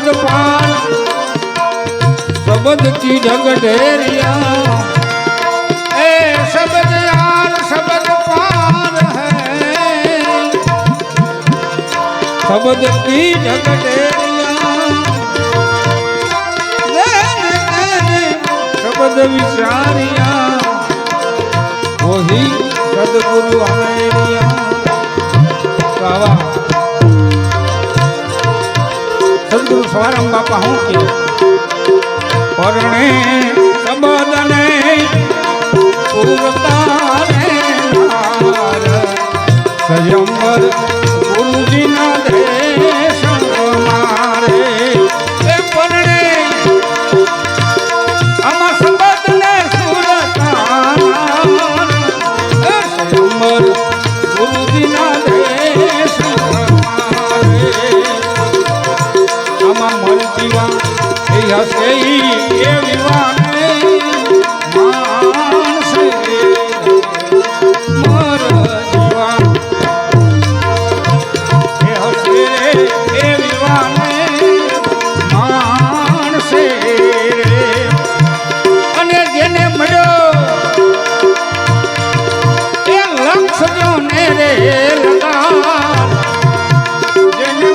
शब्द पार शब्द की ढग ढेरिया ए शब्द यार शब्द पार है शब्द की ढग ढेरिया शब्द विचारिया वही सदगुरु हमेरिया सदगुरु सवारम बापा हूँ के परणे सबदने उतारे नार सयंवर गुरुजी ना देश मारे परणे अमा सबदने सुरतार सयंवर गुरुजी ना देश जीवा हसे ये विवाने मान से मर जीवा ये हसे ये विवाने मान से अने जेने मड्यो ये लक्ष जो ने रे लगा जेने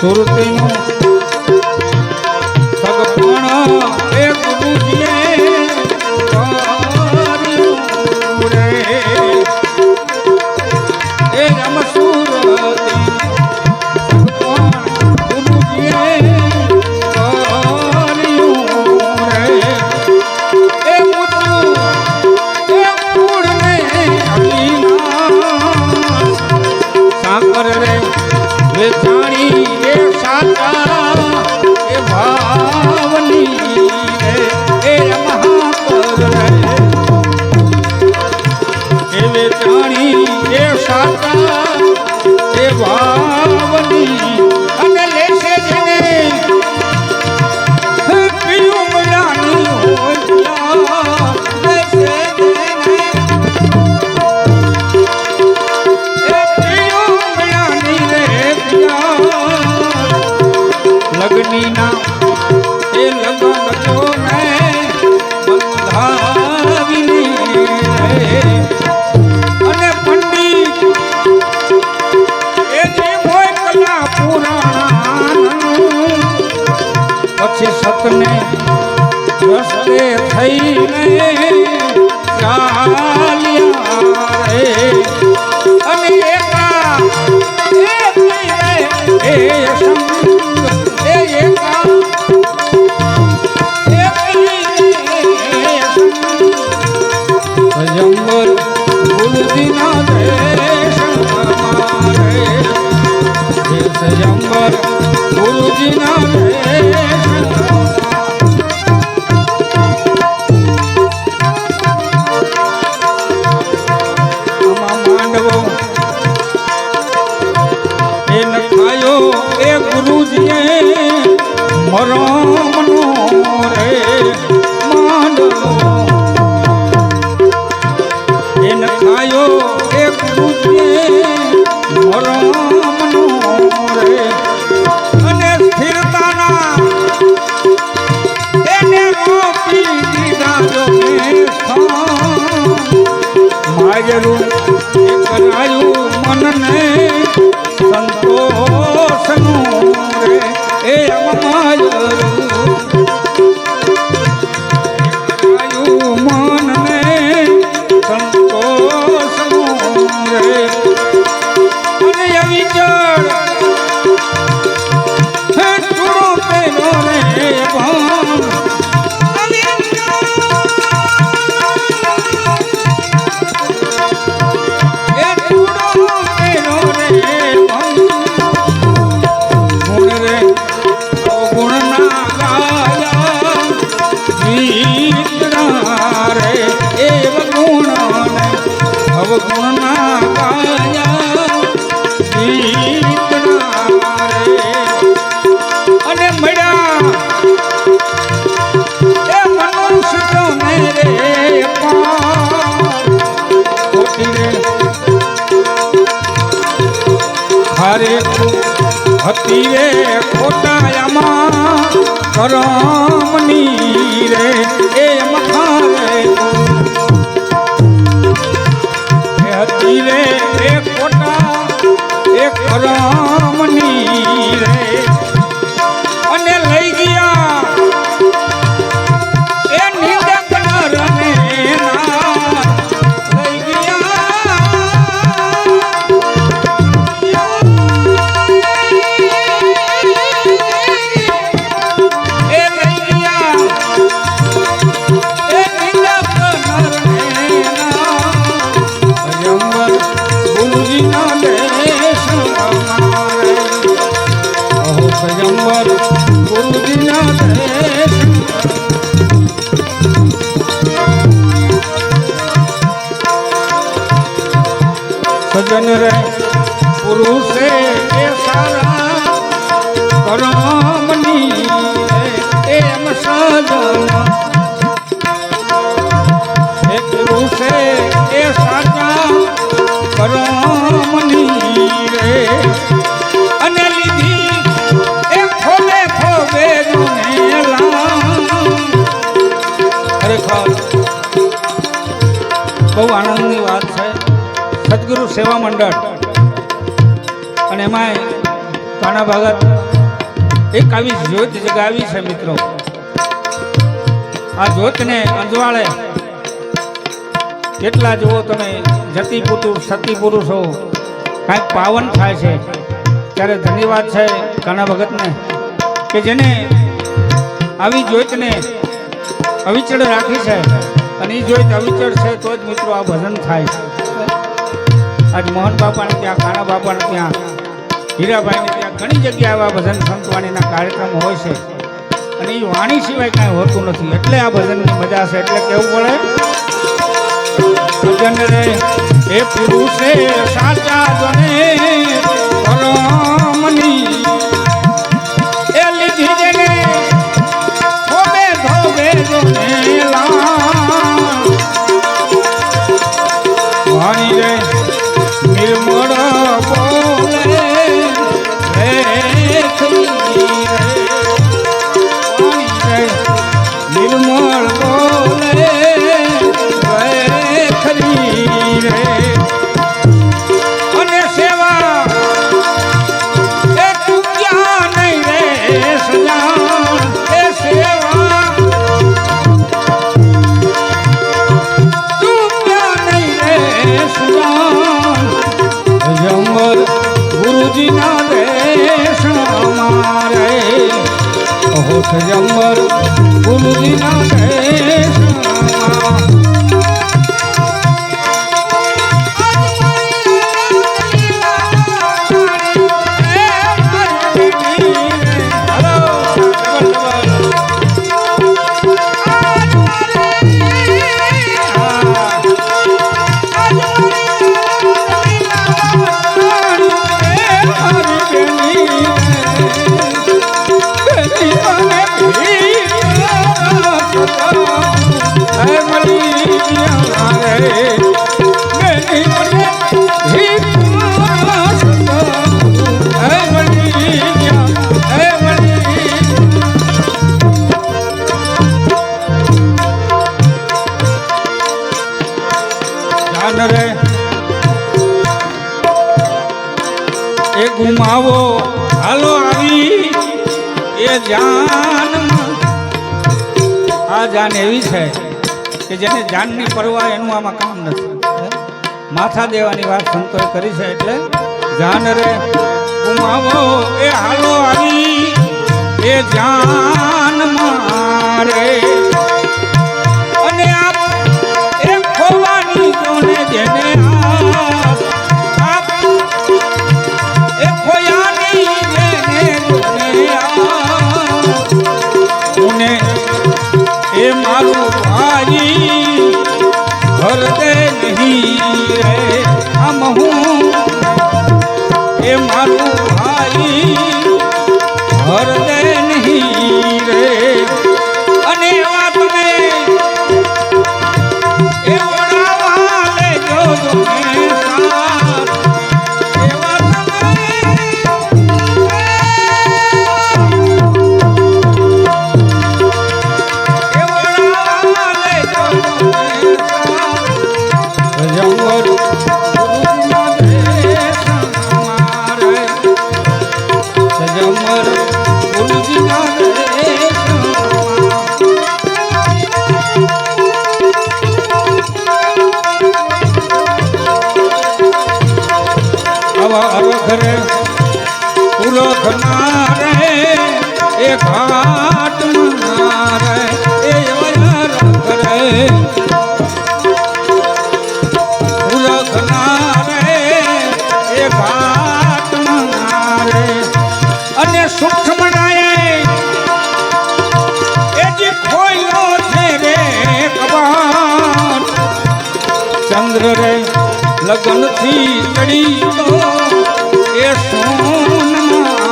સુરતીનો સગપણ એ ગુરુજીએ કર્યું રે એ રમ સુરતી સગપણ ગુરુજીએ કર્યું રે એ મુતું એ મૂળને અવિનાશ સાકર રે વેચાણી એ સાચા એ ભાવની એ મહાપર એ વેચાણી એ સાચા એ ભાવની અને લેશે જેને પીયું મલાની હોય લેશે લગનીના એ લગન તો ને બંધાવીને અને પંડિત એ જે હોય કલા પુરાણ પછી સતને રસ્તે થઈને ચાલ્યા રે અને એકા એ સયંવર ગુરુજીના દેશ મારે સયંવર ગુરુજીના દેશ માંડવો એ નખાયો એ ગુરુજીએ મરમનો રે માંડવો એ નખાયો એ ગુરુજીએ મરમનો રે અને સ્થિરતાના એને રોકી દીધા જો માયરું એ કરાયું મનને સંતોષનું રે એ અમાયરું હતી રે ખોટાયામાં કરમની રે એ મખારે હતી રે એ ખોટા એ કરમની રે અને લઈ ગયા એ નિંદક નરને લઈ ગયા એ લઈ ગયા એ નિંદક નરને જંગલ ગુરુજીના દેશ અમારે સ્વયંવર ગુરુજીના દેશ સજન રે પુરુષે એ સારા કરમની એમ સજન એ પુરુષે એ સારા કરમની રે અને લીધી એ ખોબે ખોબે ખરેખર બહુ આનંદની વાત છે. સદગુરુ સેવા મંડળ અને એમાંય કાના ભગત એક આવી જ્યોત જગાવી છે મિત્રો. આ જ્યોતને અંજવાળે કેટલા જુઓ તમે જતી પુરુષ સતી પુરુષો કાંઈક પાવન થાય છે. ત્યારે ધન્યવાદ છે કાના ભગતને કે જેને આવી જ્યોતને અવિચળ રાખી છે અને એ જ્યોત અવિચળ છે તો જ મિત્રો આ ભજન થાય છે. આજ મોહન બાપાને ત્યાં કાના બાપાને ત્યાં હીરાભાઈને ત્યાં ઘણી જગ્યાએ આવા ભજન સંતવાણીના કાર્યક્રમ હોય છે અને એ વાણી સિવાય કાંઈ હોતું નથી. એટલે આ ભજનની મજા છે. એટલે કેવું પડે ભજન રે એ પુરુષે સાચા જને કરમની એ લીધી જેને ધોબે ધોબે જોને વાણી રે નિર્મળ બોલે રે વાણી રે નિર્મળ બોલે રે ખરી રે અને સેવા એ તું ક્યાં નહીં રે સજાન એ સેવા તું ક્યાં નહીં રે સજાન જંગલ ગુરુજીના દેશ અમારે હોશ જંગલ ગુરુજીના દેશ એ ગુમાવો હાલો આવી એ જાન. આ જાન એવી છે કે જેને જાનની પરવા એનું આમાં કામ નથી. માથા દેવાની વાત સંતોએ કરી છે. એટલે જાન રે ગુમાવો એ હાલો આવી એ જાન મારે અને આપ એ ખોવાની જોને જેને એ મારું ભાઈ ઘર દે નહીં રે આમ હું એ મારું ભાઈ ઘર દે નહીં રે અને સજમર ગુરુજીના આવા અરખરે પૂરો થનારે એ ઘાટ નારે એ અરખરે પૂરો થનારે એ ઘાટ નારે અને સૂક્ષ્મણાએ એ જે ખોયો છે રે કબાટ ચંદ્ર રે લગન થી ચડી તો એ સોન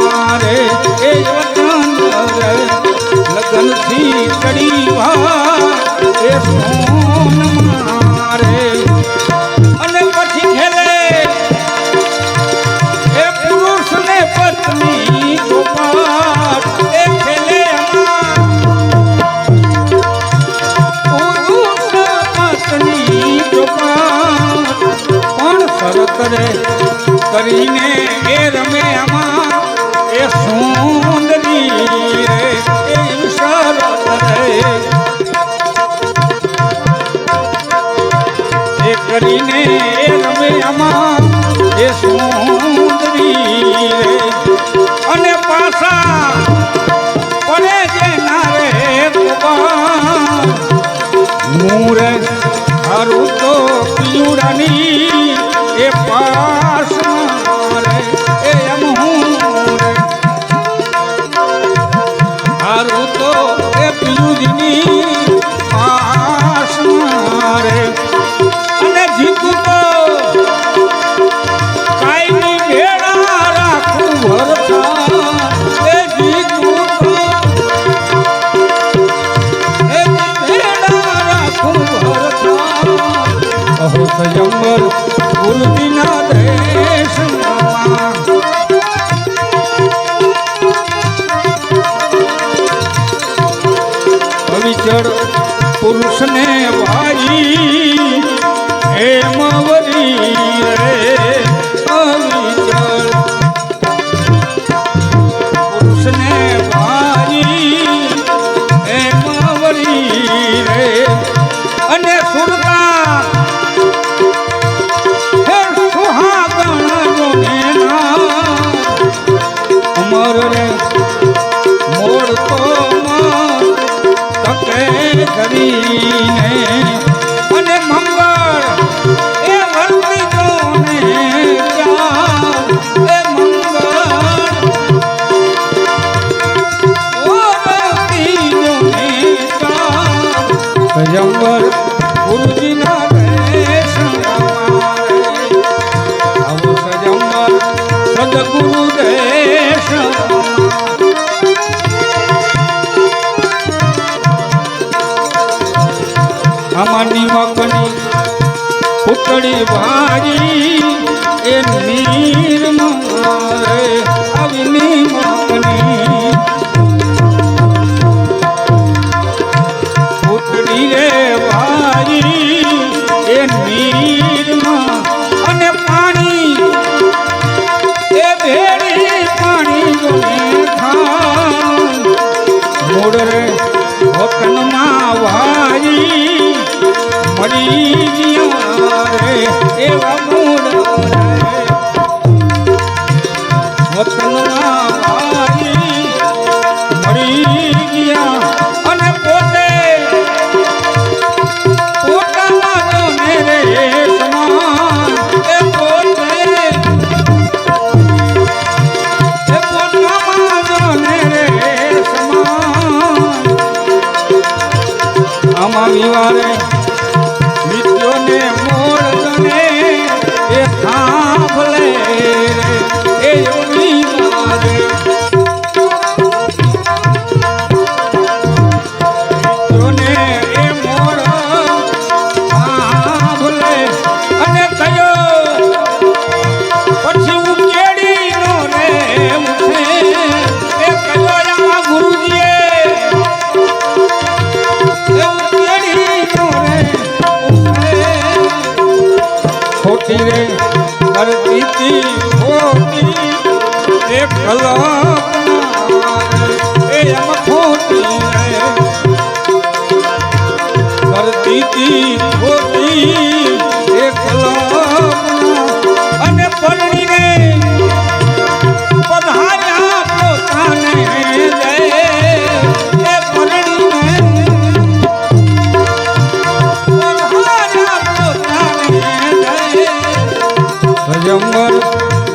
મારે એ ચંદ્ર રે લગન થી ચડી એ સોન મારે અને પછી ખેલે એ પુરુષ ને પત્ની ચોપાટ એ ખેલે પુરુષ પત્ની ચોપાટ પણ શરત રે કરીને એ રમે આમાં એ સુંદરી રે એ શરત રે એ કરીને એ રમે આમાં એ સુંદરી રે અને પાછા પડે જે ના રે મુરે હારું તો પિયુડાની એ પાસ મારે એ એમ હું રે હારું તો એ પિયુજીની પાસ મારે અને જીતું તો કાયમી ભેળા રાખું ભરતા એ જીતું તો એ ભેળા રાખું ભરતા અહો સયંબર ગુરુજીના દેશમાં અવિચળ પુરુષને ભાઈ હેમવરી રે અવિચળ પુરુષને ભાઈ હેમવરી રે અને સુરતા અમર રે મોડ તો તકે કરીને અને મંગળ એ વર્તી જોને ચાર એ મંગળ વર્તી જોને ચાર સજંબર ગુરુજીના દેશમાં આવો સજંબર સદગુરુ દેશ અમાની મગની પુતળી ભારી એ નીર મારે અવની મગની પુતળી રે ભારી એ નીરમાં અને પાણી એ ભેડી પાણી જોને ખાન મોડ રે વતનમાં વારી મળી ગયા રે એવા મોડ રે વતનમાં વારી મળી ગયા અને પોતે પોતાના જોને રે સમાન એ પોતે આમાં વિવારે વિદ્યોને મોડ ગણે એ સાંભળે એ યોની મારે વિદ્યોને એ મોડ સાંભળે અને કયો પછી ઉકેડી નો રે ઉઠે એ કયો આમાં ગુરુજીએ ખોટી રે કરતી ખોટી એક કલમ પ્રીતિ હોતી એ કલ્પના અને પરણીને પધાર્યા પોતાને જય એ પરણીને પધાર્યા પોતાને જય ભજંબર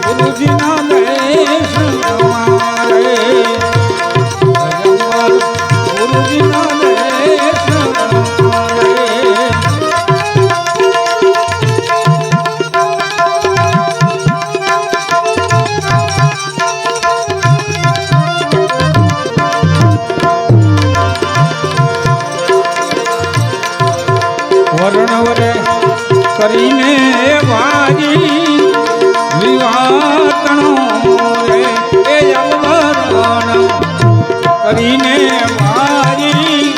ગુરુજીના દેશ અમારે ભજંબર ગુરુજીના દેશ વર્ણવરે કરીને વાજી વિવાતણો રે એ અવરણ કરીને વાજી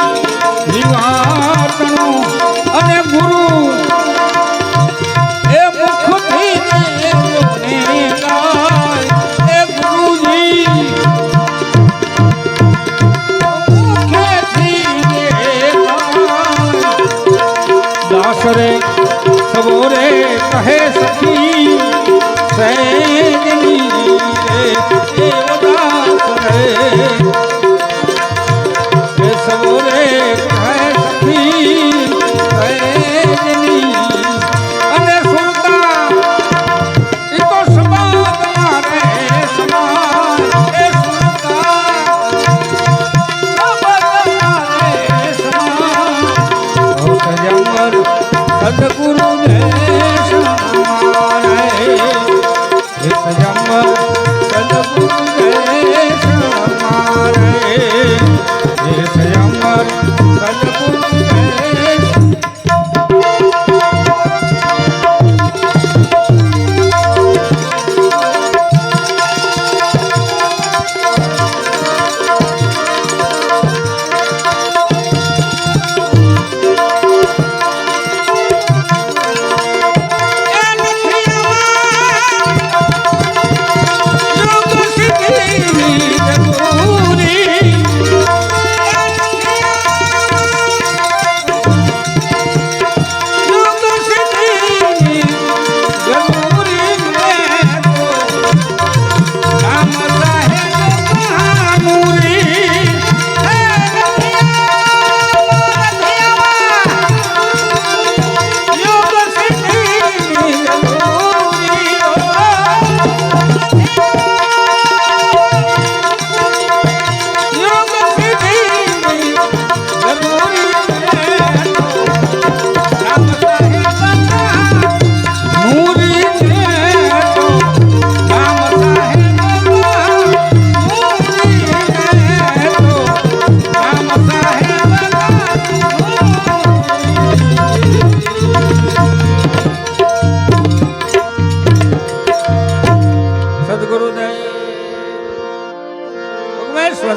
વિવાતણો અને ગુરુ એ મુખથી ને ગાય એ ગુરુજી દાસરે સબોરે કહે સખી સૈજની રે એ દાસ રે એ સબોરે કહે સખી સૈજની અને સુરતા એ તો સમાજ મારે સમાજ એ સુરતા જંગલ સદગુરુ દેશ અમારે જંગલ સદગુરુ દેશ અમારે જંગલ સદગુરુ દેશ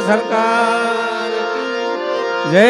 સરકાર જય